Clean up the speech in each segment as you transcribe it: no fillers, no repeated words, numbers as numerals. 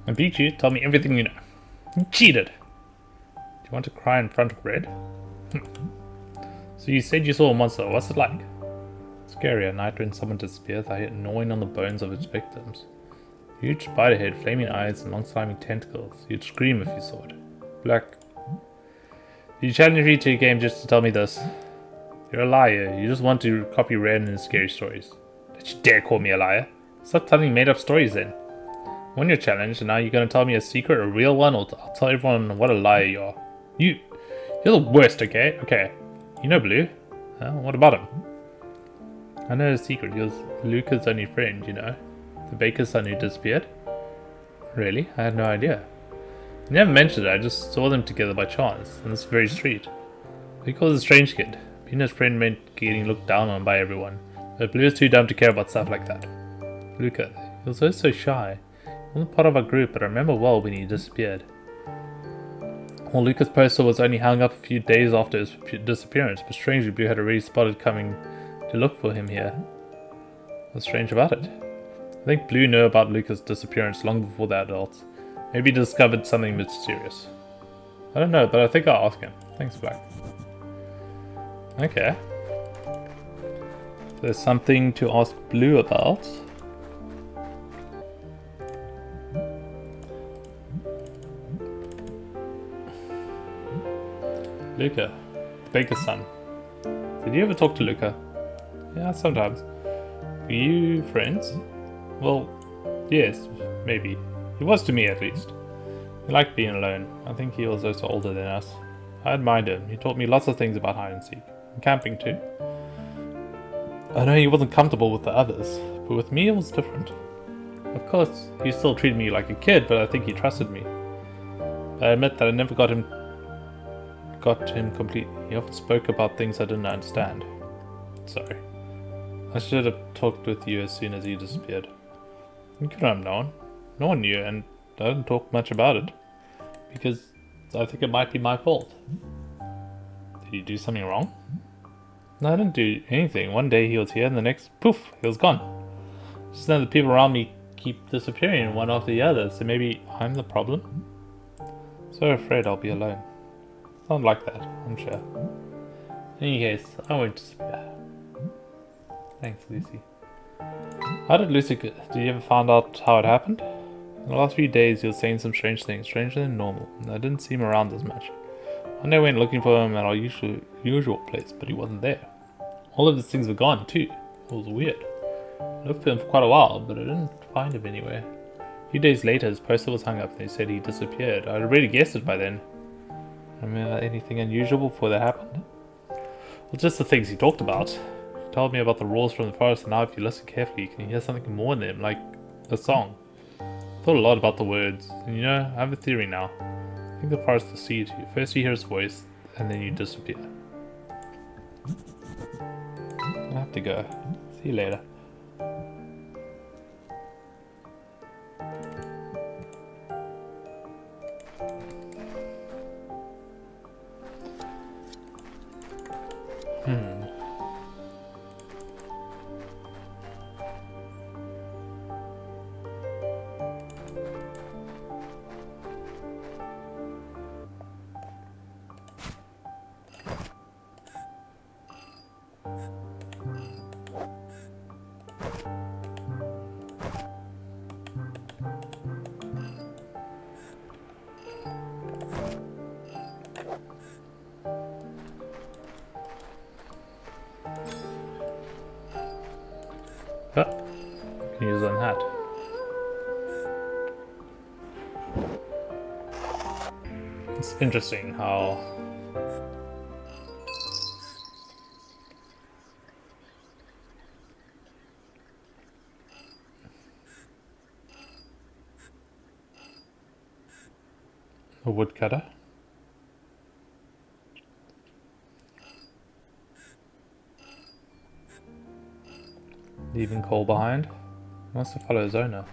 I beat you, tell me everything you know. You cheated! Do you want to cry in front of Red? So you said you saw a monster, what's it like? Scary at night when someone disappears, I hear gnawing on the bones of its victims. Huge spider head, flaming eyes, and long slimy tentacles. You'd scream if you saw it. Black. You challenge me to a game just to tell me this. You're a liar. You just want to copy Red and his scary stories. Don't you dare call me a liar. Stop telling made up stories then. Won your challenge, and now you're going to tell me a secret, a real one, or I'll tell everyone what a liar you are. You're the worst, okay? Okay. You know Blue. What about him? I know his secret. He was Luca's only friend, you know. The baker's son who disappeared. Really? I had no idea. You never mentioned it. I just saw them together by chance, in this very street. He calls a strange kid. Being his friend meant getting looked down on by everyone. But Blue is too dumb to care about stuff like that. Luca, he was always so shy. He wasn't part of our group, but I remember well when he disappeared. Well, Luca's poster was only hung up a few days after his disappearance, but strangely Blue had already spotted coming to look for him here. What's strange about it? I think Blue knew about Luca's disappearance long before the adults. Maybe he discovered something mysterious. I don't know, but I think I'll ask him. Thanks, Black. Okay. There's something to ask Blue about. Luca, the baker's son. Did you ever talk to Luca? Yeah, sometimes. Were you friends? Well, yes, maybe. He was to me at least. He liked being alone. I think he was also older than us. I admired him. He taught me lots of things about hide and seek. And camping too. I know he wasn't comfortable with the others, but with me it was different. Of course, he still treated me like a kid, but I think he trusted me. I admit that I never got him completely. He often spoke about things I didn't understand. Sorry. I should have talked with you as soon as he disappeared. You could have known. No one knew, and I didn't talk much about it. Because I think it might be my fault. Did you do something wrong? No, I didn't do anything. One day he was here, and the next, poof, he was gone. Just now the people around me keep disappearing one after the other, so maybe I'm the problem? So afraid I'll be alone. It's not like that, I'm sure. In any case, I won't disappear. Thanks, Lucy. How did Lucy go? Did you ever find out how it happened? In the last few days, he was saying some strange things, stranger than normal, and I didn't see him around as much. One day I went looking for him at our usual place, but he wasn't there. All of his things were gone, too. It was weird. I looked for him for quite a while, but I didn't find him anywhere. A few days later, his poster was hung up, and they said he disappeared. I'd already guessed it by then. Remember anything unusual before that happened? Well, just the things he talked about. He told me about the roars from the forest, and now if you listen carefully, you can hear something more in them, like a song. I thought a lot about the words, and you know, I have a theory now. I think the forest deceives you. First you hear his voice, and then you disappear. I have to go. See you later. Oh, can use on hat. It's interesting how a woodcutter. Leaving coal behind. He wants to follow his owner.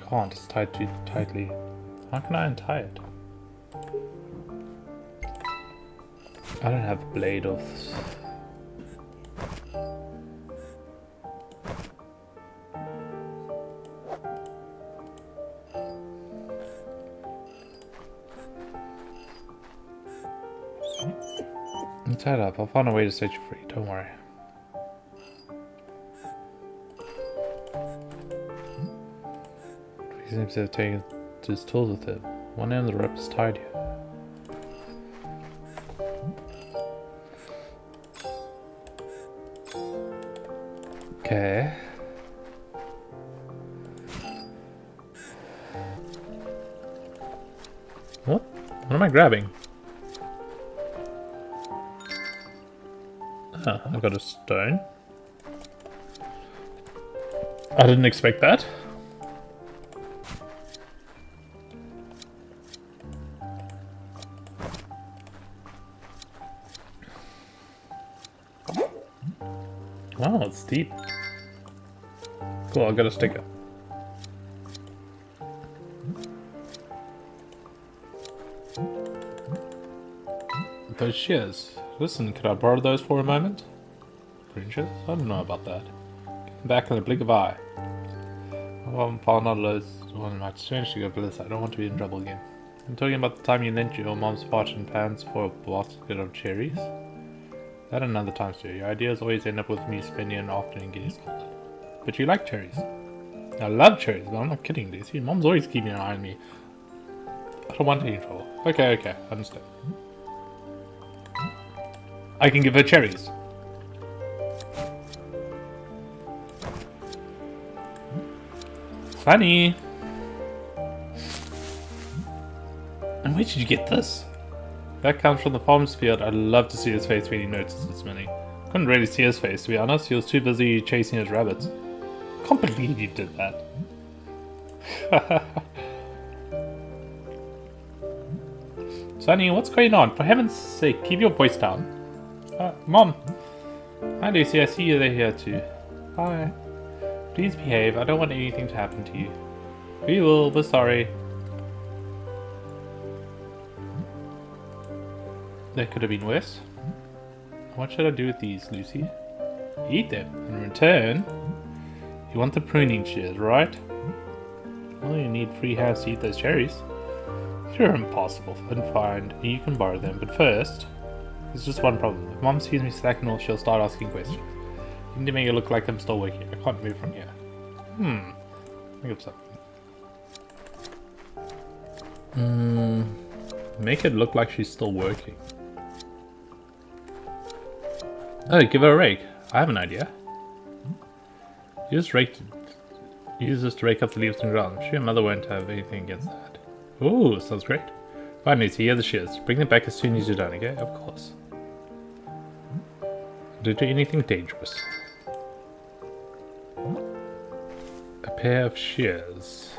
Can't, it's tied too tightly. How can I untie it? I don't have a blade of... Shut up, I'll find a way to set you free, don't worry. He seems to have taken his tools with him. One end of the rope is tied here. Okay. What? What am I grabbing? Ah, I got a stone. I didn't expect that. Wow, it's deep. Cool, I got a sticker. Those shears. Listen, could I borrow those for a moment? Fringes? I don't know about that. Get them back in a blink of eye. Well, I'll not lose one of my strange to go bliss. I don't want to be in trouble again. I'm talking about the time you lent your mom's pots and pans for a basket of cherries. That and other times too. Your ideas always end up with me spending an afternoon getting scolded. But you like cherries. I love cherries, but I'm not kidding, Lucy. Mom's always keeping an eye on me. I don't want any trouble. Okay, understand. I can give her cherries. Funny. And where did you get this? That comes from the farmer's field. I'd love to see his face when he noticed this many. Couldn't really see his face, to be honest. He was too busy chasing his rabbits. Can't believe you did that. Sonny, what's going on? For heaven's sake, keep your voice down. Mom. Hi, Lucy. I see you're here too. Hi. Please behave. I don't want anything to happen to you. We will. We're sorry. That could have been worse. What should I do with these, Lucy? Eat them. In return, you want the pruning shears, right? Well, you need free hands to eat those cherries. You're impossible and find. You can borrow them, but first, there's just one problem. If Mom sees me slacking off, she'll start asking questions. You need to make it look like I'm still working. I can't move from here. Think of something. Make it look like she's still working. Oh, give her a rake. I have an idea. Use this to rake up the leaves and ground. I'm sure your mother won't have anything against that. Ooh, sounds great. Fine, Lucy, here are the shears. Bring them back as soon as you're done, okay? Of course. Don't do anything dangerous. A pair of shears.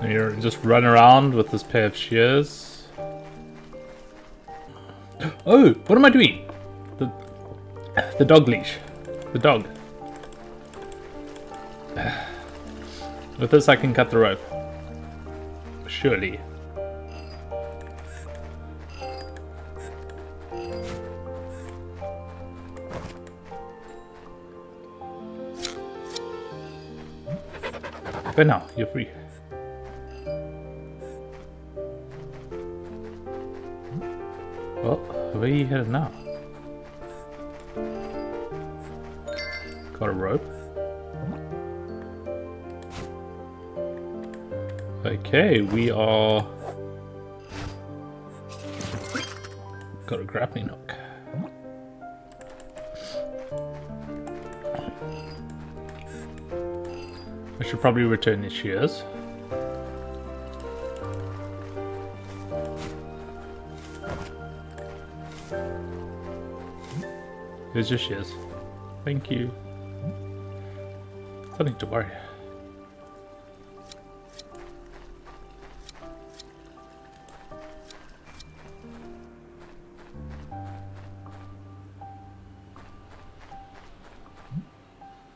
And you just run around with this pair of shears. Oh, what am I doing? The dog leash. The dog. With this I can cut the rope. Surely. But now, you're free. Well, where are you headed now? Got a rope. Okay, we are... Got a grappling hook. I should probably return the shears. Here's your shears. Thank you. Nothing to worry.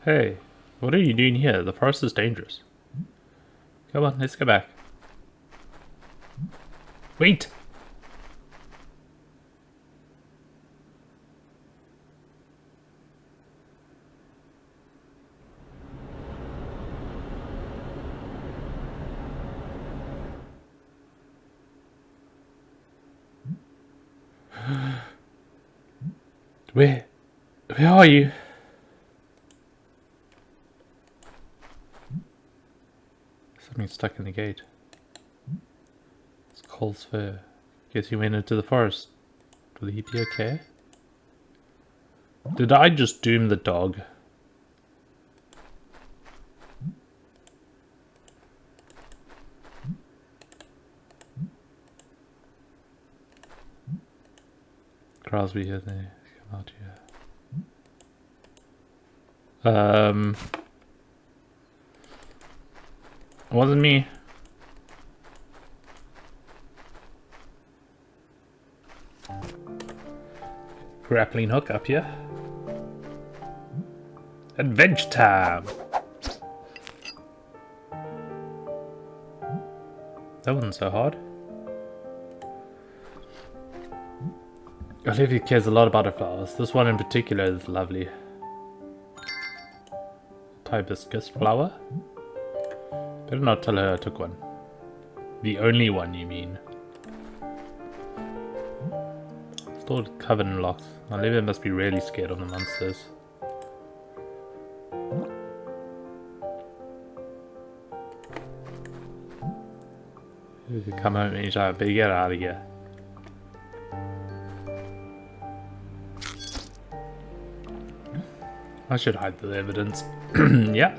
Hey, what are you doing here? The forest is dangerous. Come on, let's go back. Wait! Where are you? Something stuck in the gate. It's Cole's fur. Guess he went into the forest. Will he be okay? Did I just doom the dog? Crosby here, they come out here. It wasn't me. Grappling hook up here. Adventure time! That wasn't so hard. Olivia cares a lot about her flowers. This one in particular is lovely. Hibiscus flower? Better not tell her I took one. The only one, you mean? Stored covered in locks. Olivia must be really scared of the monsters. You could come home anytime, but you get out of here. I should hide the evidence. Yeah.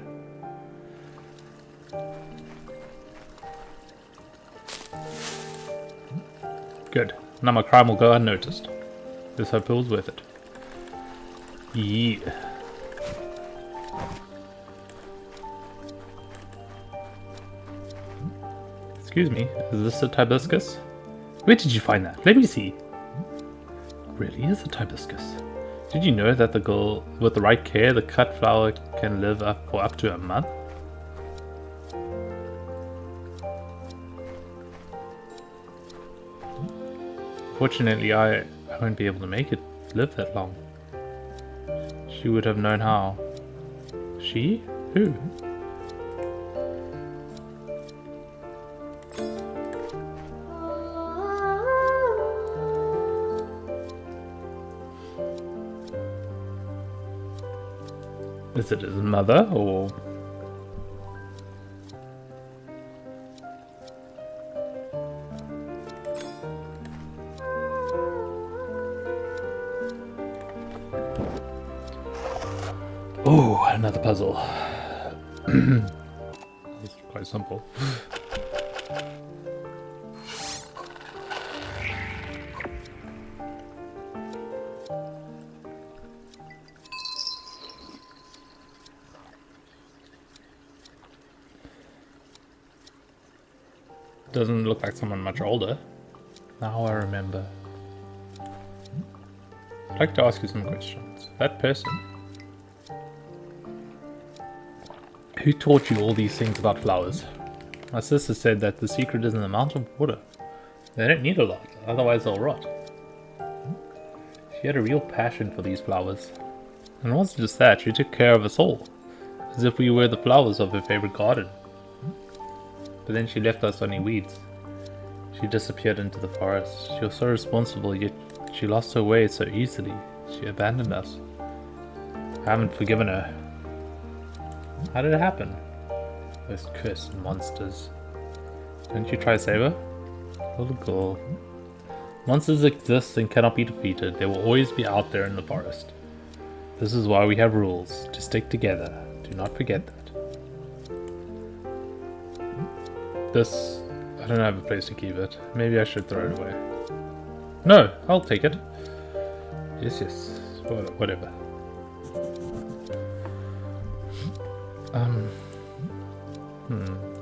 Good. Now my crime will go unnoticed. This hope it was worth it. Yeah. Excuse me, is this a hibiscus? Where did you find that? Let me see. Really is a hibiscus. Did you know that the girl, with the right care, the cut flower can live for up to a month? Fortunately, I won't be able to make it live that long. She would have known how. She? Who? Is it his mother, or...? Oh, another puzzle. It's quite simple. Doesn't look like someone much older. Now I remember. I'd like to ask you some questions. That person, who taught you all these things about flowers? My sister said that the secret is in the amount of water. They don't need a lot, otherwise they'll rot. She had a real passion for these flowers. And it wasn't just that, she took care of us all, as if we were the flowers of her favorite garden. But then she left us only weeds. She disappeared into the forest. She was so responsible, yet she lost her way so easily. She abandoned us. I haven't forgiven her. How did it happen? Those cursed monsters. Don't you try to save her? Little girl. Monsters exist and cannot be defeated. They will always be out there in the forest. This is why we have rules. To stick together. Do not forget that. This... I don't have a place to keep it. Maybe I should throw it away. No, I'll take it. Yes, yes. Whatever.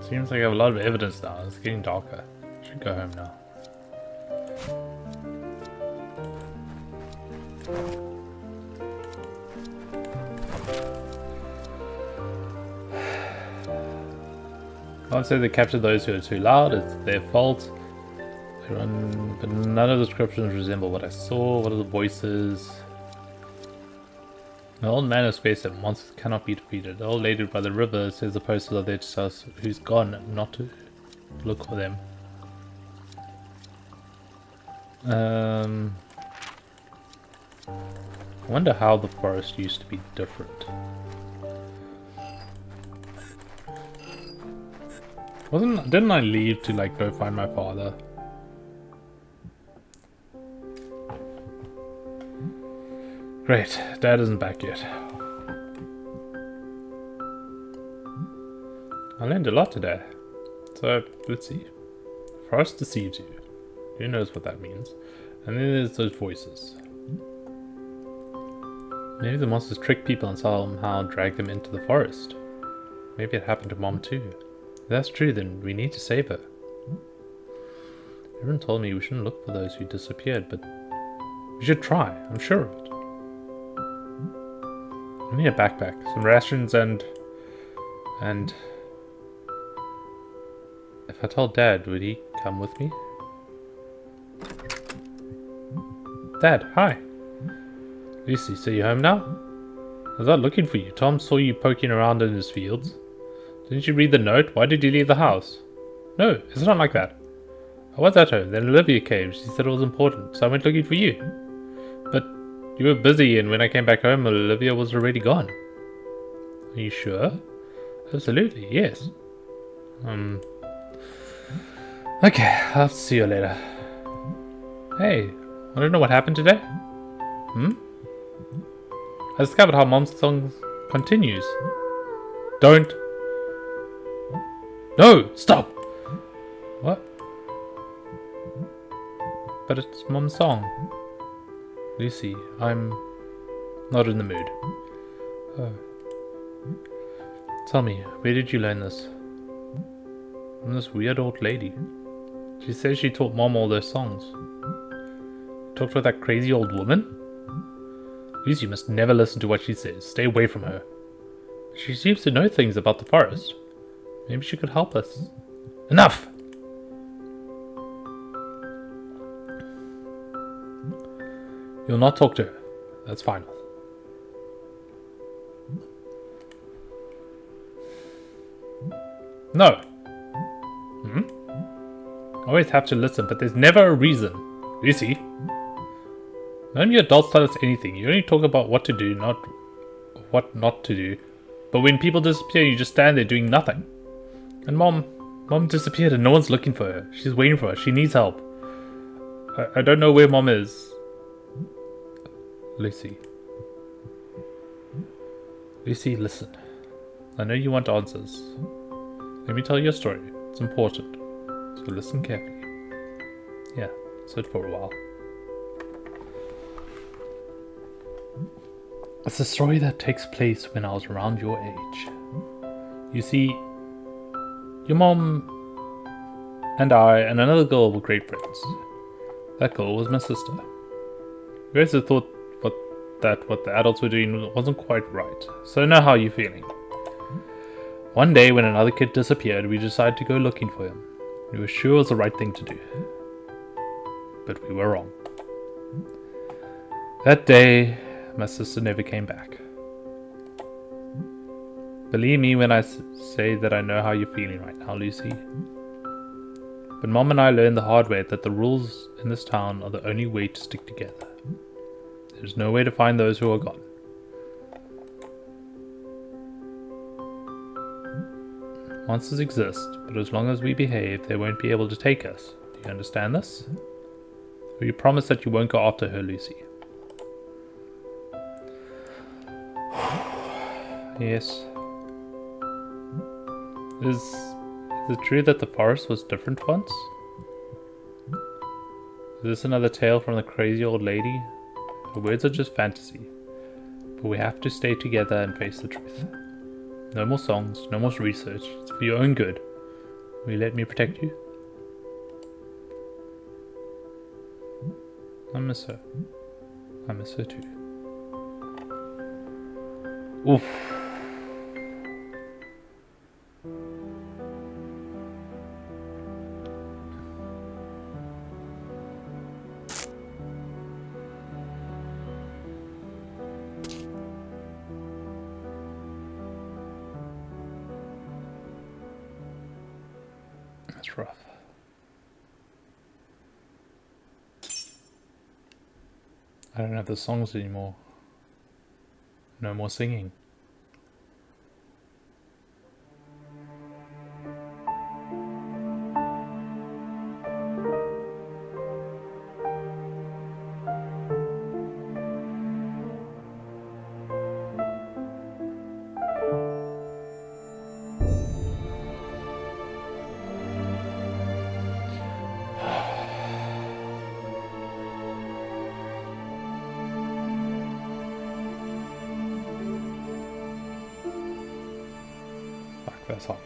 Seems like I have a lot of evidence now. It's getting darker. I should go home now. I'd say they captured those who are too loud. It's their fault. But none of the descriptions resemble what I saw. What are the voices? The old man has faced that monsters cannot be defeated. The old lady by the river says the posters are there to tell us who's gone, not to look for them. I wonder how the forest used to be different. Didn't I leave to like go find my father? Great, Dad isn't back yet. I learned a lot today. So, let's see. Forest deceives you. Who knows what that means? And then there's those voices. Maybe the monsters trick people and somehow drag them into the forest. Maybe it happened to Mom too. If that's true, then we need to save her. Everyone told me we shouldn't look for those who disappeared, but we should try, I'm sure of it. I need a backpack, some rations, and... If I told Dad, would he come with me? Dad, hi! Lucy, so you home now? I was out looking for you. Tom saw you poking around in his fields. Didn't you read the note? Why did you leave the house? No, it's not like that. I was at home, then Olivia came. She said it was important, so I went looking for you. But you were busy, and when I came back home, Olivia was already gone. Are you sure? Absolutely, yes. Okay, I'll see you later. Hey, I don't know what happened today. I discovered how Mom's song continues. Don't. No, stop! What? But it's Mom's song. Lucy, I'm not in the mood. Oh. Tell me, where did you learn this? From this weird old lady. She says she taught Mom all those songs. Talked with that crazy old woman? Lucy, you must never listen to what she says. Stay away from her. She seems to know things about the forest. Maybe she could help us. Enough! You'll not talk to her. That's final. No. I always have to listen, but there's never a reason. Lucy. None of you adults tell us anything. You only talk about what to do, not what not to do. But when people disappear, you just stand there doing nothing. And Mom disappeared and no one's looking for her. She's waiting for us. She needs help. I don't know where Mom is. Lucy. Lucy, listen. I know you want answers. Let me tell you a story. It's important. So listen carefully. Yeah, sit for a while. It's a story that takes place when I was around your age. You see, your mom and I and another girl were great friends. That girl was my sister. We always thought that what the adults were doing wasn't quite right, so I know how you're feeling. One day when another kid disappeared, we decided to go looking for him. We were sure it was the right thing to do. But we were wrong. That day, my sister never came back. Believe me when I say that I know how you're feeling right now, Lucy. But Mom and I learned the hard way that the rules in this town are the only way to stick together. There's no way to find those who are gone. Monsters exist, but as long as we behave, they won't be able to take us. Do you understand this? Will you promise that you won't go after her, Lucy? Yes. Is it true that the forest was different once? Is this another tale from the crazy old lady? The words are just fantasy. But we have to stay together and face the truth. No more songs, no more research. It's for your own good. Will you let me protect you? I miss her. I miss her too. Oof. That's rough. I don't have the songs anymore. No more singing. Fuck, that's hot.